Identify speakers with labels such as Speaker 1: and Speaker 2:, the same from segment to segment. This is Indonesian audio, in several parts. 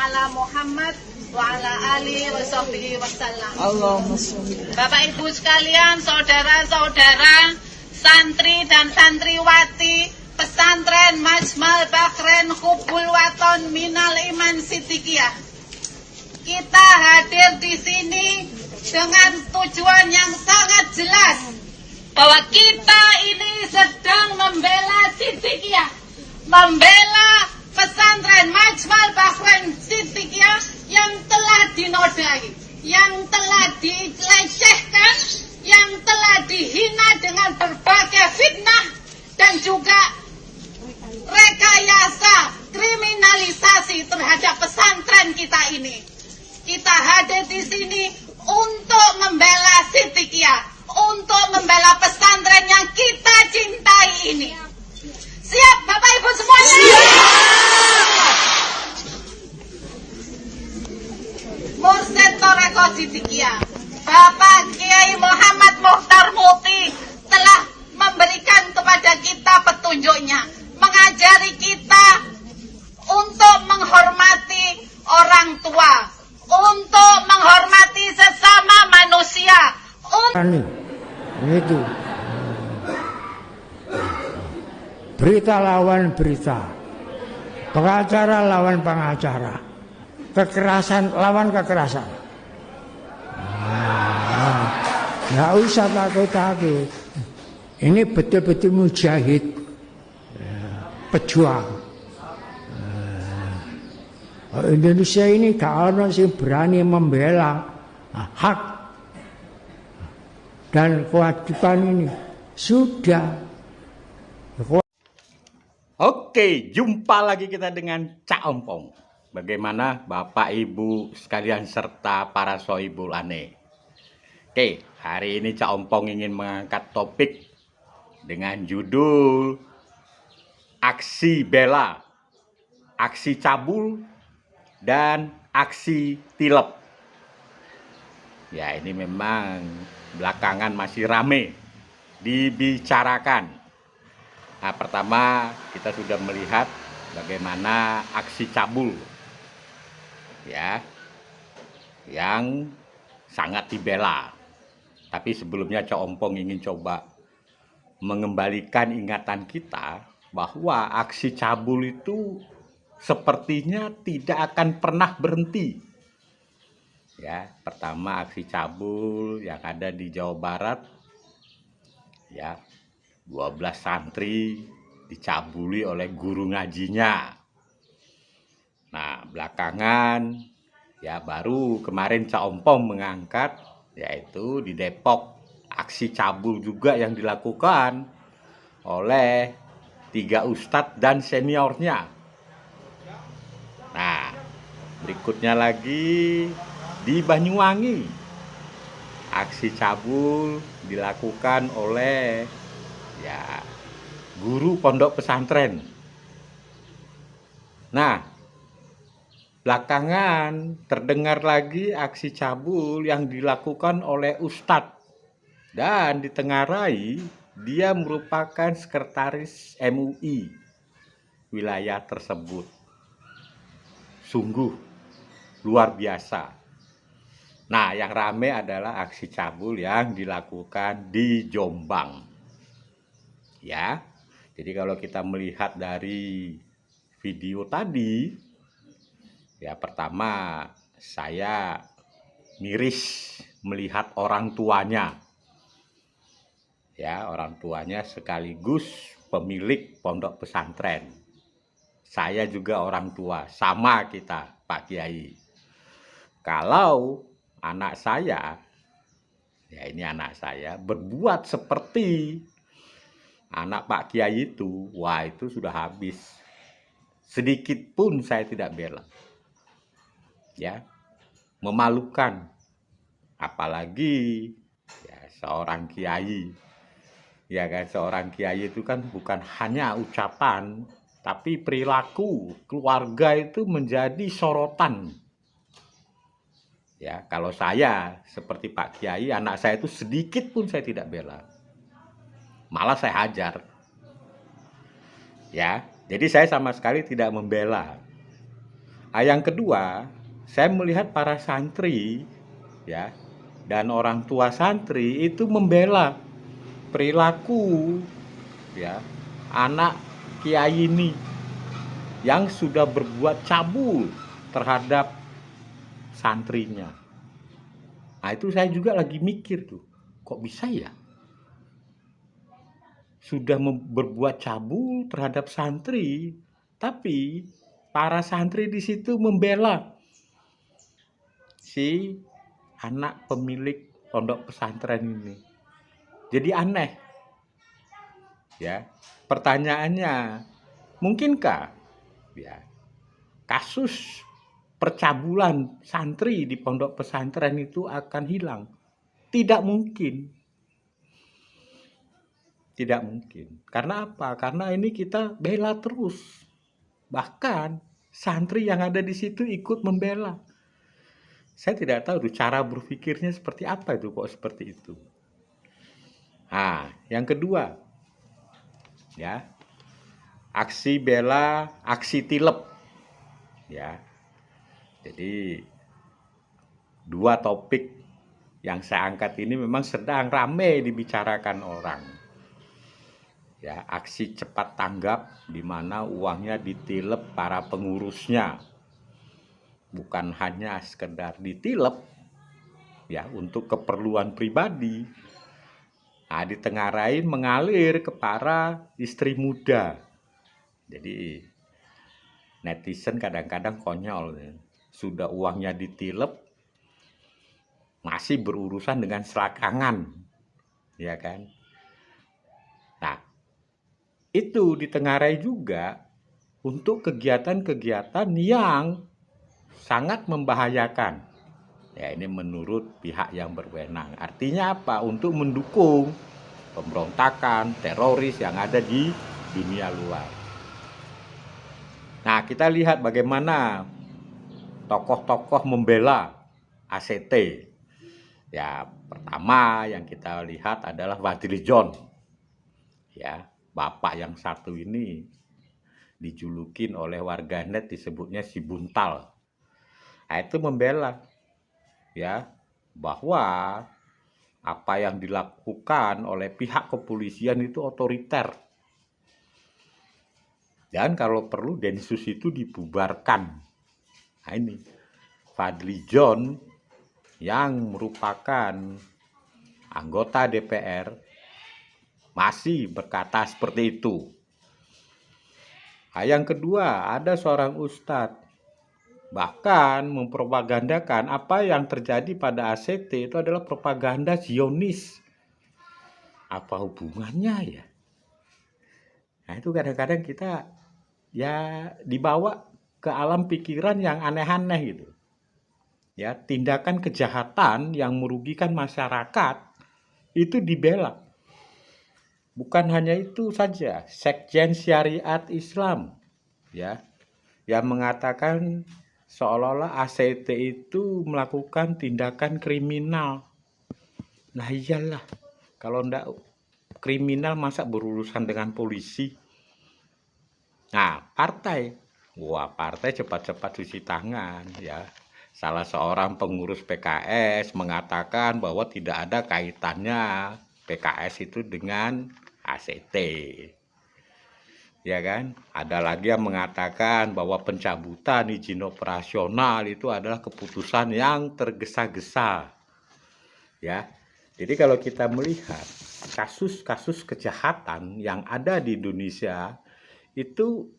Speaker 1: ala Muhammad wa ala alihi wa sahbihi wasallam.
Speaker 2: Allahumma sholli.
Speaker 1: Bapak Ibu sekalian, saudara-saudara, santri dan santriwati pesantren Majmal Bakren Hubul Waton Minal Iman Siddiqiyah. Kita hadir di sini dengan tujuan yang sangat jelas bahwa kita ini sedang membela Siddiqiyah, membela pesantren Majmal Bakren Siddiqiyah yang telah dinodai, yang telah dilecehkan, yang telah dihina dengan berbagai fitnah dan juga rekayasa kriminalisasi terhadap pesantren kita ini. Kita hadir di sini untuk membela Siddiqiyah, untuk membela pesantren yang kita cintai ini. Siap Bapak Ibu semuanya? Mursyid Thoreko Siddiqiyah, Bapak Kiai Muhammad Mukhtar Muti telah memberikan kepada kita petunjuknya, mengajari kita untuk menghormati orang tua, untuk menghormati sesama manusia.
Speaker 2: Itu berita lawan berita, pengacara lawan pengacara, kekerasan lawan kekerasan. Nggak usah takut-takut. Ini betul-betul mujahid, pejuang. Indonesia ini gak ada sih berani membela hak dan kewajiban ini. Sudah.
Speaker 3: Oke, jumpa lagi kita dengan Cak Ompong. Bagaimana Bapak Ibu sekalian serta para sohibul ane. Oke, hari ini Cak Ompong ingin mengangkat topik dengan judul aksi bela, aksi cabul, dan aksi tilep. Ya, ini memang belakangan masih rame dibicarakan. Nah, pertama kita sudah melihat bagaimana aksi cabul, ya, yang sangat dibela. Tapi sebelumnya Cak Ompong ingin coba mengembalikan ingatan kita bahwa aksi cabul itu sepertinya tidak akan pernah berhenti. Ya, pertama aksi cabul yang ada di Jawa Barat, ya, 12 santri dicabuli oleh guru ngajinya. Nah, belakangan ya baru kemarin Cak Ompong mengangkat, yaitu di Depok aksi cabul juga yang dilakukan oleh 3 ustadz dan seniornya. Nah, berikutnya lagi di Banyuwangi aksi cabul dilakukan oleh ya guru pondok pesantren. Nah, belakangan terdengar lagi aksi cabul yang dilakukan oleh ustadz, dan ditengarai dia merupakan sekretaris MUI wilayah tersebut. Sungguh luar biasa. Nah, yang rame adalah aksi cabul yang dilakukan di Jombang. Ya, jadi kalau kita melihat dari video tadi, ya pertama saya miris melihat orang tuanya. Ya, orang tuanya sekaligus pemilik pondok pesantren. Saya juga orang tua, sama kita Pak Kiai. Kalau anak saya, ya ini anak saya, berbuat seperti anak Pak Kiai itu, wah itu sudah habis. Sedikit pun saya tidak bela. Ya, memalukan. Apalagi ya, seorang kiai. Ya kan, seorang kiai itu kan bukan hanya ucapan, tapi perilaku keluarga itu menjadi sorotan. Ya, kalau saya seperti Pak Kiai, anak saya itu sedikit pun saya tidak bela. Malah saya hajar. Ya, jadi saya sama sekali tidak membela Yang kedua, saya melihat para santri ya dan orang tua santri itu membela perilaku ya anak kiai ini yang sudah berbuat cabul terhadap santrinya. Nah, itu saya juga lagi mikir tuh, kok bisa ya? Sudah berbuat cabul terhadap santri, tapi para santri di situ membela si anak pemilik pondok pesantren ini. Jadi aneh. Ya. Pertanyaannya, mungkinkah ya kasus percabulan santri di pondok pesantren itu akan hilang? Tidak mungkin. Tidak mungkin. Karena apa? Karena ini kita bela terus. Bahkan santri yang ada di situ ikut membela. Saya tidak tahu tuh cara berpikirnya seperti apa itu kok seperti itu. Nah, yang kedua, ya, aksi bela, aksi tilep, ya. Jadi dua topik yang saya angkat ini memang sedang ramai dibicarakan orang. Ya, aksi cepat tanggap di mana uangnya ditilep para pengurusnya. Bukan hanya sekedar ditilep ya untuk keperluan pribadi. Nah, ditengarai mengalir ke para istri muda. Jadi netizen kadang-kadang konyol. Sudah uangnya ditilep masih berurusan dengan selakangan. Ya kan? Nah, itu ditengarai juga untuk kegiatan-kegiatan yang sangat membahayakan. Ya, ini menurut pihak yang berwenang. Artinya apa? Untuk mendukung pemberontakan, teroris yang ada di dunia luar. Nah, kita lihat bagaimana tokoh-tokoh membela ACT. Ya, pertama yang kita lihat adalah Fadlizon. Ya, bapak yang satu ini dijulukin oleh warganet disebutnya si buntal. Nah, itu membela ya bahwa apa yang dilakukan oleh pihak kepolisian itu otoriter. Dan kalau perlu Densus itu dibubarkan. Nah, ini Fadlizon yang merupakan anggota DPR masih berkata seperti itu. Nah, yang kedua, ada seorang ustadz bahkan mempropagandakan apa yang terjadi pada ACT itu adalah propaganda Zionis. Apa hubungannya ya? Nah, itu kadang-kadang kita ya dibawa ke alam pikiran yang aneh-aneh gitu. Ya, tindakan kejahatan yang merugikan masyarakat itu dibela. Bukan hanya itu saja, Sekjen Syariat Islam ya yang mengatakan seolah-olah ACT itu melakukan tindakan kriminal. Nah iyalah, kalau enggak kriminal masa berurusan dengan polisi. Nah, partai cepat-cepat cuci tangan ya. Salah seorang pengurus PKS mengatakan bahwa tidak ada kaitannya PKS itu dengan ACT. Ya kan? Ada lagi yang mengatakan bahwa pencabutan izin operasional itu adalah keputusan yang tergesa-gesa. Ya. Jadi kalau kita melihat kasus-kasus kejahatan yang ada di Indonesia itu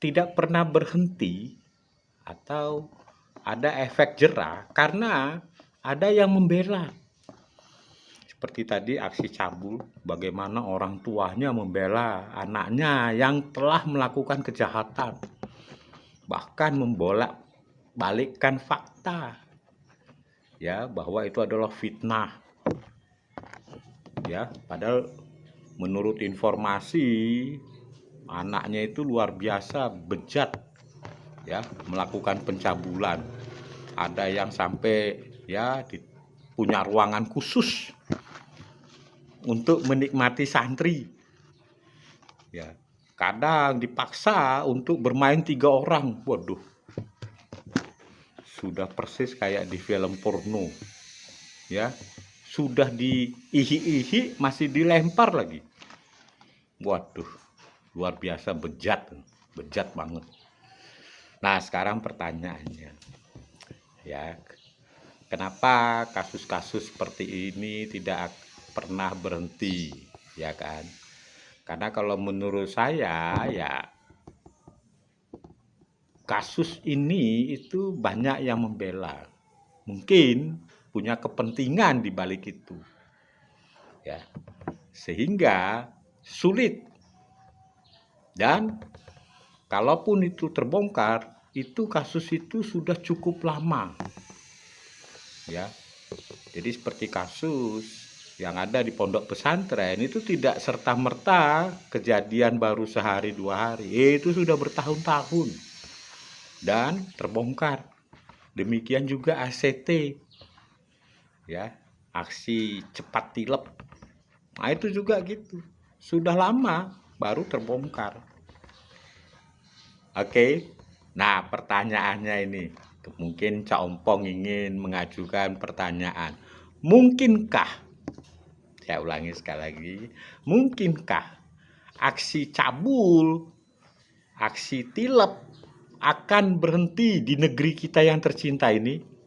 Speaker 3: tidak pernah berhenti atau ada efek jerah karena ada yang membela. Seperti tadi aksi cabul, bagaimana orang tuanya membela anaknya yang telah melakukan kejahatan. Bahkan membolak-balikkan fakta. Ya, bahwa itu adalah fitnah. Ya, padahal menurut informasi anaknya itu luar biasa bejat. Ya, melakukan pencabulan. Ada yang sampai ya punya ruangan khusus untuk menikmati santri. Ya, kadang dipaksa untuk bermain 3 orang. Waduh. sudah persis kayak di film porno. Ya, sudah diihi-ihi masih dilempar lagi. Waduh, luar biasa bejat banget. Nah, sekarang pertanyaannya, ya, kenapa kasus-kasus seperti ini tidak pernah berhenti, ya kan? Karena kalau menurut saya, ya, kasus ini itu banyak yang membela. Mungkin punya kepentingan di balik itu. Ya. Sehingga sulit. Dan kalaupun itu terbongkar, itu kasus itu sudah cukup lama. Ya. Jadi seperti kasus yang ada di pondok pesantren itu tidak serta-merta kejadian baru sehari 2 hari. Itu sudah bertahun-tahun dan terbongkar. Demikian juga ACT. Ya, aksi cepat tilep. Nah, itu juga gitu. Sudah lama baru terbongkar. Oke. Nah, pertanyaannya ini, mungkin Cak Ompong ingin mengajukan pertanyaan. Mungkinkah, saya ulangi sekali lagi, mungkinkah aksi cabul, aksi tilep akan berhenti di negeri kita yang tercinta ini?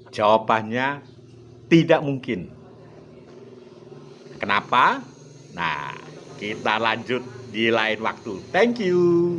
Speaker 3: Jawabannya tidak mungkin. Kenapa? Nah, kita lanjut di lain waktu. Thank you.